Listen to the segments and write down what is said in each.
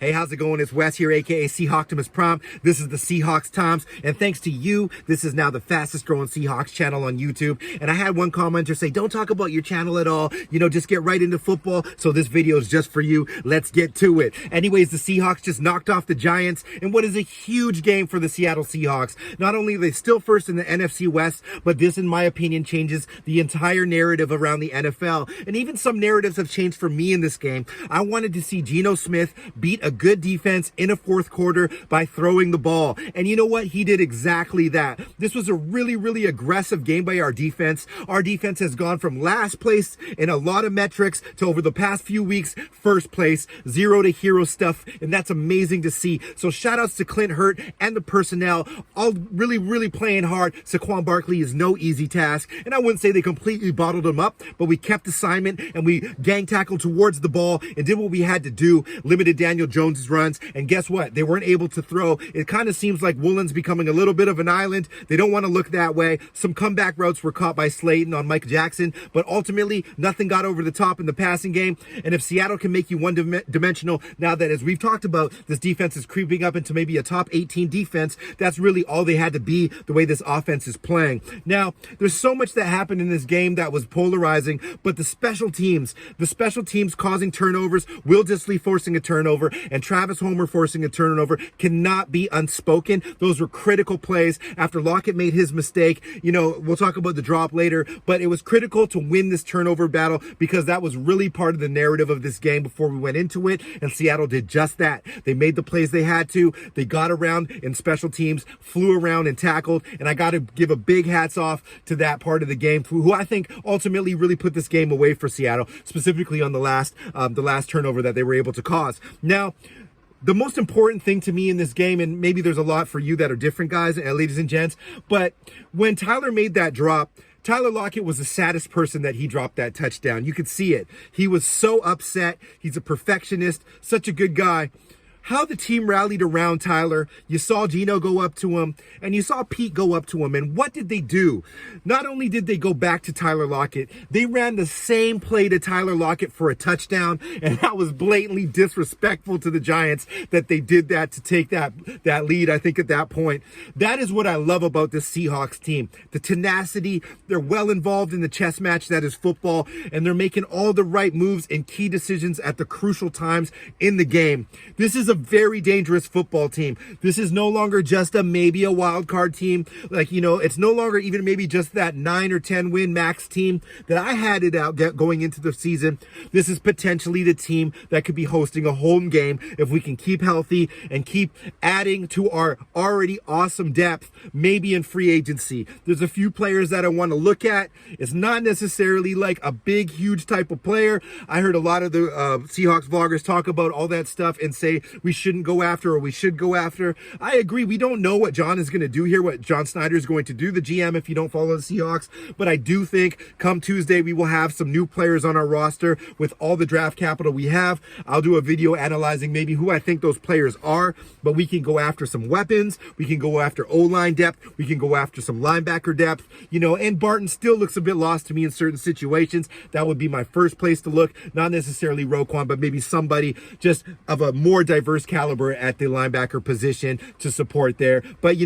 Hey, how's it going? It's Wes here, aka Seahawktopmist Prime. This is the Seahawks Times, and thanks to you, this is now the fastest growing Seahawks channel on YouTube. And I had one commenter say, don't talk about your channel at all, just get right into football. So this video is just for you. Let's get to it. Anyways, the Seahawks just knocked off the Giants in what is a huge game for the Seattle Seahawks. Not only are they still first in the NFC West, but this, in my opinion, changes the entire narrative around the NFL. And even some narratives have changed for me in this game. I wanted to see Geno Smith beat a good defense in a fourth quarter by throwing the ball. And you know what? He did exactly that. This was a really aggressive game by our defense. Our defense has gone from last place in a lot of metrics to, over the past few weeks, first place, 0 to hero stuff. And that's amazing to see. So shout outs to Clint Hurt and the personnel, all really playing hard. Saquon Barkley is no easy task. And I wouldn't say they completely bottled him up, but we kept assignment and we gang tackled towards the ball and did what we had to do, limited Daniel Jones's runs. And guess what? They weren't able to throw. It kind of seems like Woolen's becoming a little bit of an island. They don't want to look that way. Some comeback routes were caught by Slayton on Mike Jackson, but ultimately nothing got over the top in the passing game. And if Seattle can make you one-dimensional, now that, as we've talked about, this defense is creeping up into maybe a top 18 defense, that's really all they had to be the way this offense is playing. Now, there's so much that happened in this game that was polarizing, but the special teams causing turnovers, Will Dissly forcing a turnover, and Travis Homer forcing a turnover cannot be unspoken. Those were critical plays after Lockett made his mistake. We'll talk about the drop later, but it was critical to win this turnover battle because that was really part of the narrative of this game before we went into it, and Seattle did just that. They made the plays they had to. They got around in special teams, flew around and tackled, and I got to give a big hats off to that part of the game, who I think ultimately really put this game away for Seattle, specifically on the last turnover that they were able to cause. Now, the most important thing to me in this game, and maybe there's a lot for you that are different, guys, ladies and gents, but when Tyler made that drop, Tyler Lockett was the saddest person that he dropped that touchdown. You could see it. He was so upset. He's a perfectionist, such a good guy. How the team rallied around Tyler. You saw Geno go up to him, and you saw Pete go up to him. And what did they do? Not only did they go back to Tyler Lockett, they ran the same play to Tyler Lockett for a touchdown, and that was blatantly disrespectful to the Giants that they did that to take that lead, I think, at that point. That is what I love about this Seahawks team. The tenacity. They're well involved in the chess match that is football, and they're making all the right moves and key decisions at the crucial times in the game. This is a very dangerous football team. This is no longer just maybe a wild card team. It's no longer even maybe just that 9 or 10 win max team that I had it out going into the season. This is potentially the team that could be hosting a home game if we can keep healthy and keep adding to our already awesome depth, maybe in free agency. There's a few players that I want to look at. It's not necessarily like a big, huge type of player. I heard a lot of the Seahawks vloggers talk about all that stuff and say we shouldn't go after or we should go after. I agree. We don't know what John is going to do here, what John Snyder is going to do, the GM, if you don't follow the Seahawks. But I do think come Tuesday, we will have some new players on our roster with all the draft capital we have. I'll do a video analyzing maybe who I think those players are, but we can go after some weapons. We can go after O-line depth. We can go after some linebacker depth, and Barton still looks a bit lost to me in certain situations. That would be my first place to look. Not necessarily Roquan, but maybe somebody just of a more diverse caliber at the linebacker position to support there. But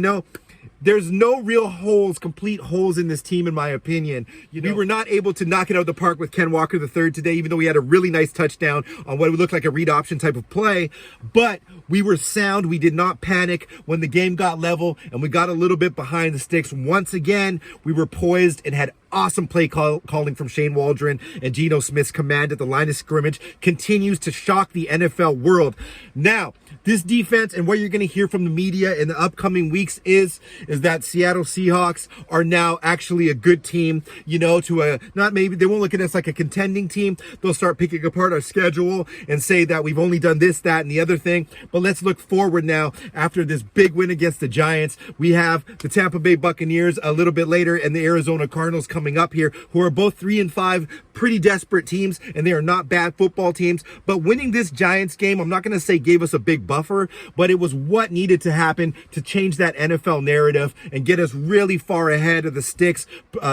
there's no real complete holes in this team, in my opinion. We were not able to knock it out of the park with Ken Walker III today, even though we had a really nice touchdown on what would look like a read option type of play. But we were sound. We did not panic when the game got level and we got a little bit behind the sticks. Once again, we were poised and had awesome play calling from Shane Waldron, and Geno Smith's command at the line of scrimmage continues to shock the NFL world. Now, this defense and what you're going to hear from the media in the upcoming weeks is that Seattle Seahawks are now actually a good team, not maybe they won't look at us like a contending team. They'll start picking apart our schedule and say that we've only done this, that, and the other thing. But let's look forward now. After this big win against the Giants, we have the Tampa Bay Buccaneers a little bit later and the Arizona Cardinals coming up here, who are both 3-5, pretty desperate teams, and they are not bad football teams. But winning this Giants game, I'm not going to say gave us a big buffer, but it was what needed to happen to change that NFL narrative and get us really far ahead of the sticks,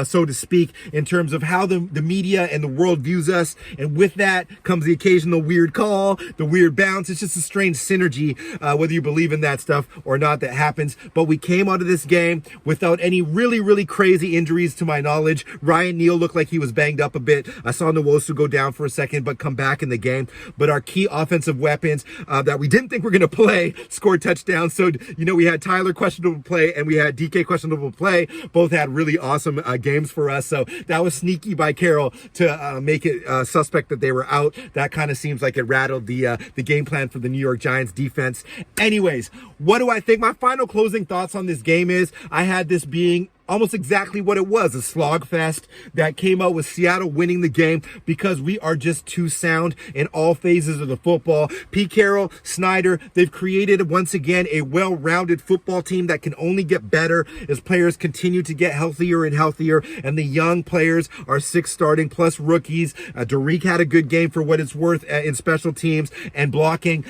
so to speak, in terms of how the media and the world views us. And with that comes the occasional weird call, the weird bounce. It's just a strange synergy, whether you believe in that stuff or not, that happens. But we came out of this game without any really crazy injuries to my knowledge. Ryan Neal looked like he was banged up a bit. I saw Nwosu go down for a second, but come back in the game. But our key offensive weapons that we didn't think were going to play scored touchdowns. So, we had Tyler questionable play and we had DK questionable play. Both had really awesome games for us. So that was sneaky by Carroll to make it suspect that they were out. That kind of seems like it rattled the game plan for the New York Giants defense. Anyways, what do I think? My final closing thoughts on this game is I had this being almost exactly what it was, a slog fest that came out with Seattle winning the game because we are just too sound in all phases of the football. Pete Carroll, Snyder, they've created once again a well-rounded football team that can only get better as players continue to get healthier and healthier, and the young players are 6 starting plus rookies. Derek had a good game for what it's worth in special teams and blocking.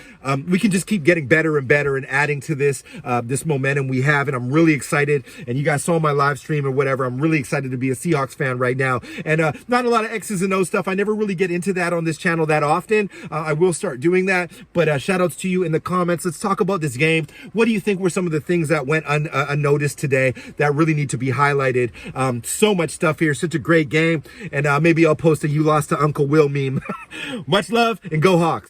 We can just keep getting better and better and adding to this momentum we have, and I'm really excited. And you guys saw my live stream or whatever. I'm really excited to be a Seahawks fan right now. And not a lot of X's and O's stuff. I never really get into that on this channel that often. I will start doing that. But shout outs to you in the comments. Let's talk about this game. What do you think were some of the things that went unnoticed today that really need to be highlighted? So much stuff here. Such a great game. And maybe I'll post a "You Lost to Uncle Will" meme. Much love and go Hawks.